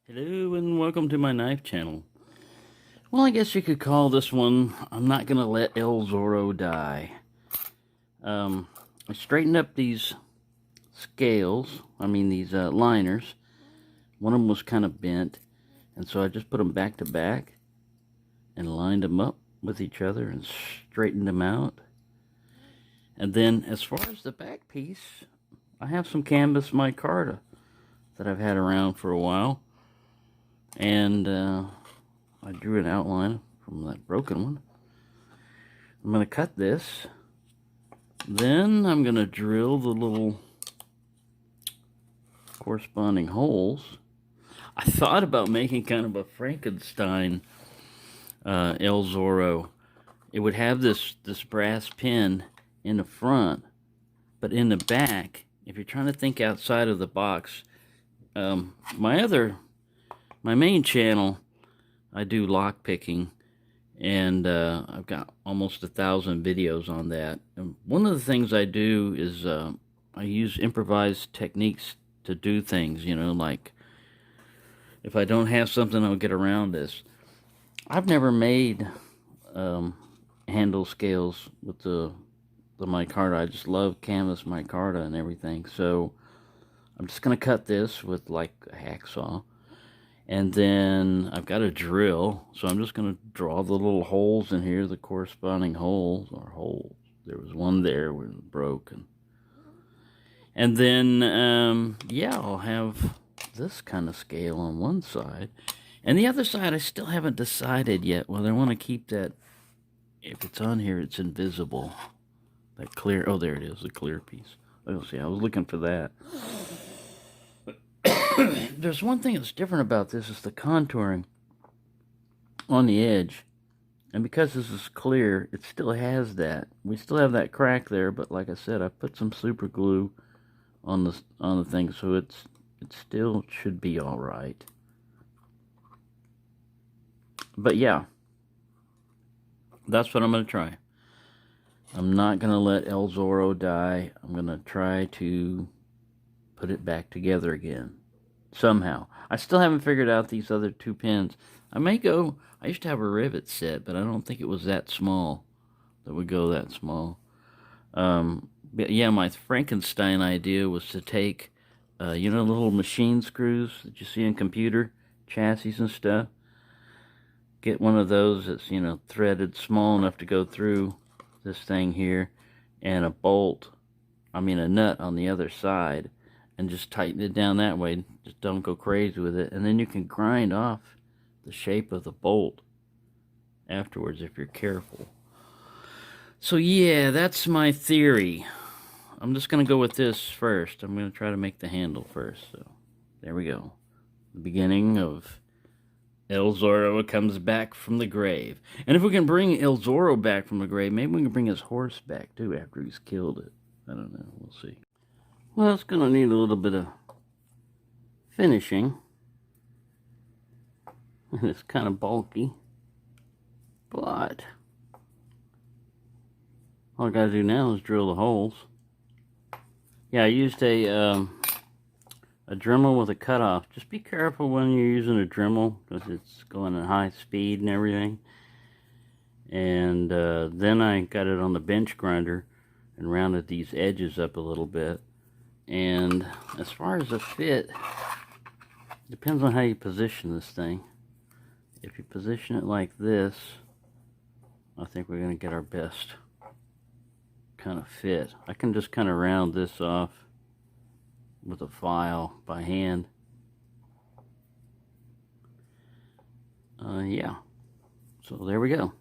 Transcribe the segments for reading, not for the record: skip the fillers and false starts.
Hello and welcome to my knife channel. Well, I guess you could call this one, I'm not gonna let El Zorro die. I straightened up these scales, these liners. One of them was kind of bent, and so I just put them back to back and lined them up with each other and straightened them out. And then as far as the back piece, I have some canvas micarta that I've had around for a while. And I drew an outline from that broken one. I'm going to cut this. Then I'm going to drill the little corresponding holes. I thought about making kind of a Frankenstein El Zorro. It would have this brass pin in the front, but in the back, if you're trying to think outside of the box, my main channel, I do lock picking, and I've got almost 1,000 videos on that. And one of the things I do is I use improvised techniques to do things, like if I don't have something, I'll get around this. I've never made handle scales with the micarta. I just love canvas micarta and everything. So I'm just going to cut this with like a hacksaw. And then I've got a drill, so I'm just going to draw the little holes in here, the corresponding holes, or holes. There was one there where it was broken. And then, yeah, I'll have this kind of scale on one side. And the other side, I still haven't decided yet whether I want to keep that, if it's on here, it's invisible. That clear, oh, there it is, the clear piece. Let's see, I was looking for that. There's one thing that's different about this is the contouring on the edge. And because this is clear, it still has that. We still have that crack there, but like I said, I put some super glue on the thing, so it still should be all right. But yeah, that's what I'm going to try. I'm not going to let El Zorro die. I'm going to try to put it back together again. Somehow. I still haven't figured out these other two pins. I used to have a rivet set, but I don't think it was that small, that would go that small. But yeah, my Frankenstein idea was to take, little machine screws that you see in computer chassis and stuff. Get one of those that's, threaded small enough to go through this thing here, and a nut on the other side, and just tighten it down that way. Just don't go crazy with it. And then you can grind off the shape of the bolt afterwards if you're careful. So yeah, that's my theory. I'm just going to go with this first. I'm going to try to make the handle first. So there we go. The beginning of El Zorro comes back from the grave. And if we can bring El Zorro back from the grave, maybe we can bring his horse back too after he's killed it. I don't know. We'll see. Well, it's going to need a little bit of finishing. And it's kind of bulky. But all I got to do now is drill the holes. Yeah, I used a Dremel with a cutoff. Just be careful when you're using a Dremel, because it's going at high speed and everything. And then I got it on the bench grinder and rounded these edges up a little bit. And as far as the fit, depends on how you position this thing. If you position it like this, I think we're going to get our best kind of fit. I can just kind of round this off with a file by hand. Yeah, so there we go.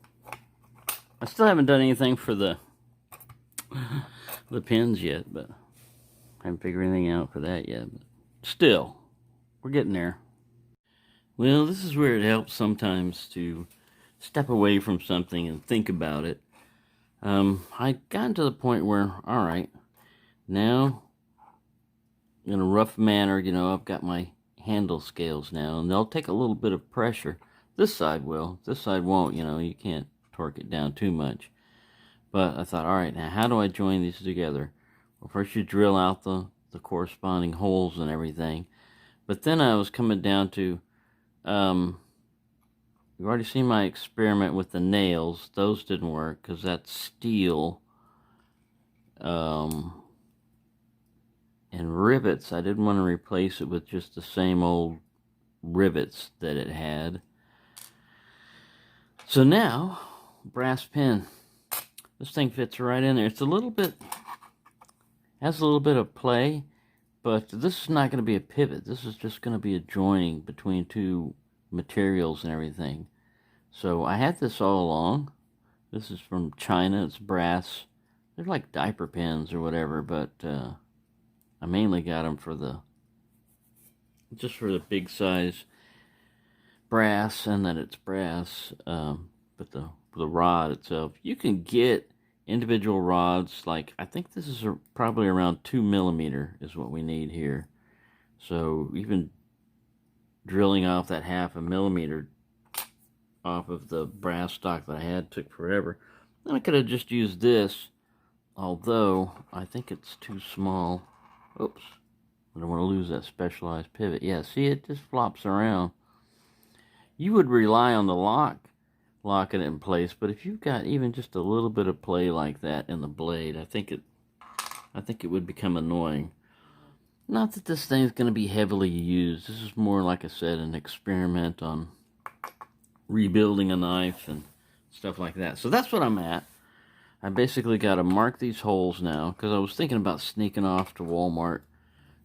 I still haven't done anything for the pins yet, but I haven't figured anything out for that yet. But still, we're getting there. Well, this is where it helps sometimes to step away from something and think about it. I got to the point where, all right, now in a rough manner, I've got my handle scales now, and they'll take a little bit of pressure. This side will. This side won't, you can't torque it down too much. But I thought, all right, now how do I join these together? Well, first you drill out the corresponding holes and everything. But then I was coming down to, You've already seen my experiment with the nails. Those didn't work because that's steel. And rivets, I didn't want to replace it with just the same old rivets that it had. So now, brass pin. This thing fits right in there. It's a little bit, has a little bit of play, but this is not going to be a pivot. This is just going to be a joining between two materials and everything. So I had this all along. This is from China. It's brass. They're like diaper pins or whatever, but I mainly got them for just for the big size brass, and that it's brass. But the rod itself, you can get individual rods. Like, I think this is probably around 2 millimeter is what we need here. So even drilling off that 0.5 millimeter off of the brass stock that I had took forever. Then I could have just used this, although I think it's too small. Oops, I don't want to lose that specialized pivot. Yeah, see, it just flops around. You would rely on the locking it in place, but if you've got even just a little bit of play like that in the blade, I think it would become annoying. Not that this thing's going to be heavily used. This is more, like I said, an experiment on rebuilding a knife and stuff like that. So that's what I'm at. I basically got to mark these holes now, because I was thinking about sneaking off to Walmart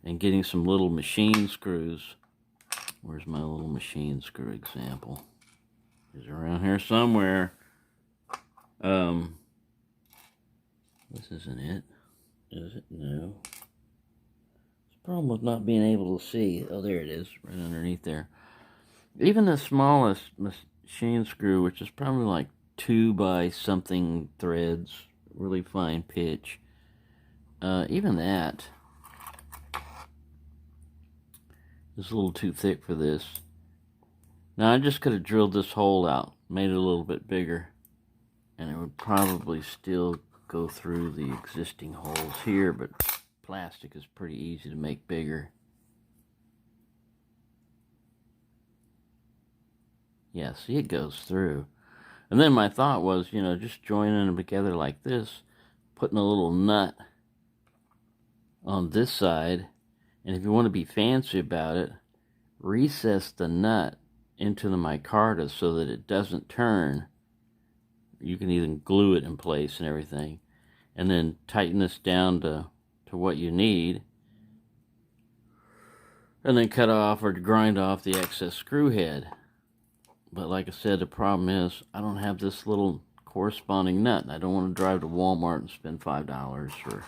and getting some little machine screws. Where's my little machine screw example? It's around here somewhere. This isn't it, is it? No. It's a problem with not being able to see. Oh, there it is, right underneath there. Even the smallest machine screw, which is probably like 2 by something threads, really fine pitch, even that is a little too thick for this. Now I just could have drilled this hole out, made it a little bit bigger, and it would probably still go through the existing holes here, but plastic is pretty easy to make bigger. Yeah, see, it goes through. And then my thought was, just joining them together like this, putting a little nut on this side, and if you want to be fancy about it, recess the nut into the micarta so that it doesn't turn. You can even glue it in place and everything, and then tighten this down to what you need, and then cut off or grind off the excess screw head. But like I said, the problem is I don't have this little corresponding nut. I don't want to drive to Walmart and spend $5 for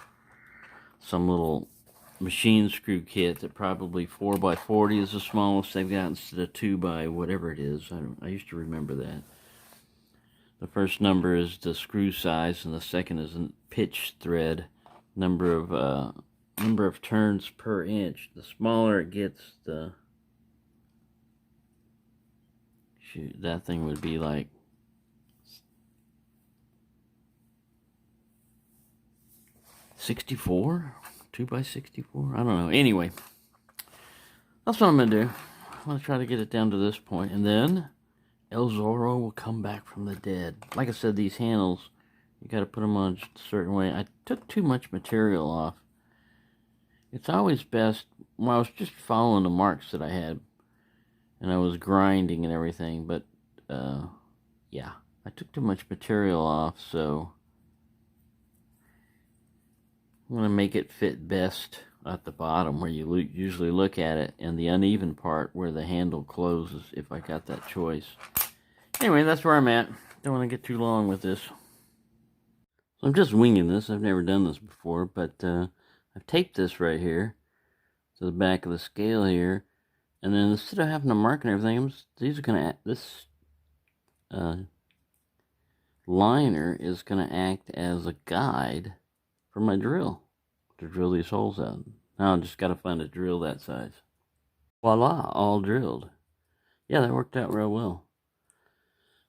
some little machine screw kit that probably 4x40 is the smallest they've got instead of 2 by whatever it is. I used to remember that. The first number is the screw size, and the second is a pitch thread number of turns per inch. The smaller it gets, the that thing would be like 64, 2 by 64. I don't know. Anyway, that's what I'm gonna do. I'm gonna try to get it down to this point, and then El Zorro will come back from the dead. Like I said, these handles, you got to put them on just a certain way. I took too much material off. It's always best. Well, I was just following the marks that I had, and I was grinding and everything, but yeah, I took too much material off, so I'm going to make it fit best at the bottom where you usually look at it, and the uneven part where the handle closes, if I got that choice. Anyway, that's where I'm at. Don't want to get too long with this. So I'm just winging this. I've never done this before, but I've taped this right here to the back of the scale here, and then instead of having to mark and everything, this liner is going to act as a guide for my drill to drill these holes out. Now I just got to find a drill that size. Voila, all drilled. Yeah, that worked out real well.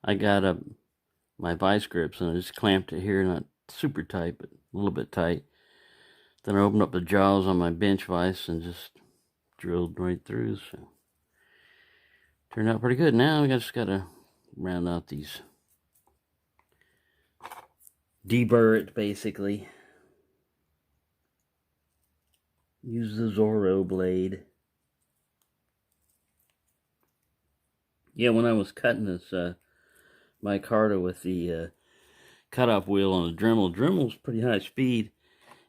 I got my vice grips, and I just clamped it here, not super tight, but a little bit tight. Then I opened up the jaws on my bench vise and just drilled right through. So Turned out pretty good. Now we just gotta round out these. Deburr it, basically. Use the Zorro blade. Yeah, when I was cutting this micarta with the cutoff wheel on the Dremel's pretty high speed.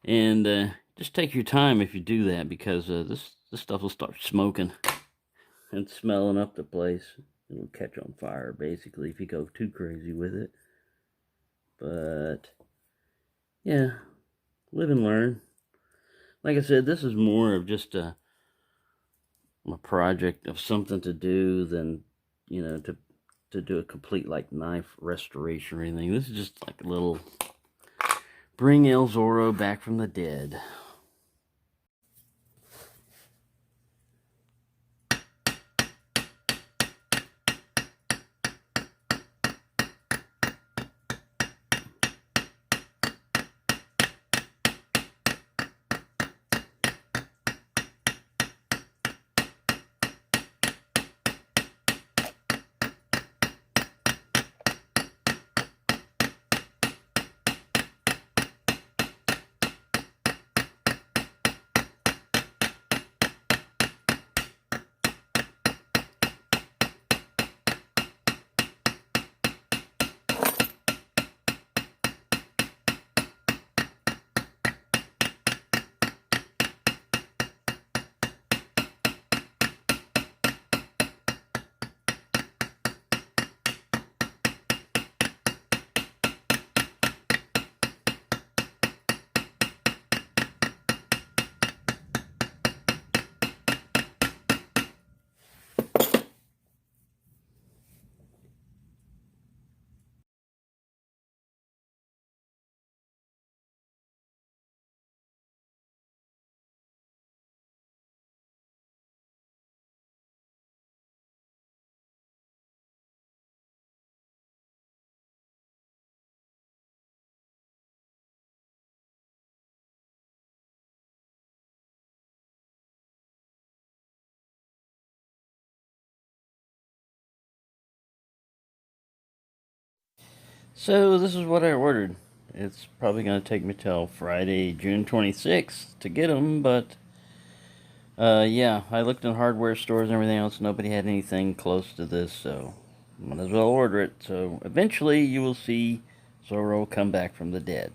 And just take your time if you do that, because this stuff will start smoking and smelling up the place. It'll catch on fire, basically, if you go too crazy with it. But, yeah, live and learn. Like I said, this is more of just a project of something to do than, you know, to do a complete, like, knife restoration or anything. This is just like a little bring El Zorro back from the dead. So this is what I ordered. It's probably going to take me till Friday, June 26th to get them, but yeah, I looked in hardware stores and everything else. Nobody had anything close to this, so might as well order it. So eventually you will see Zorro come back from the dead.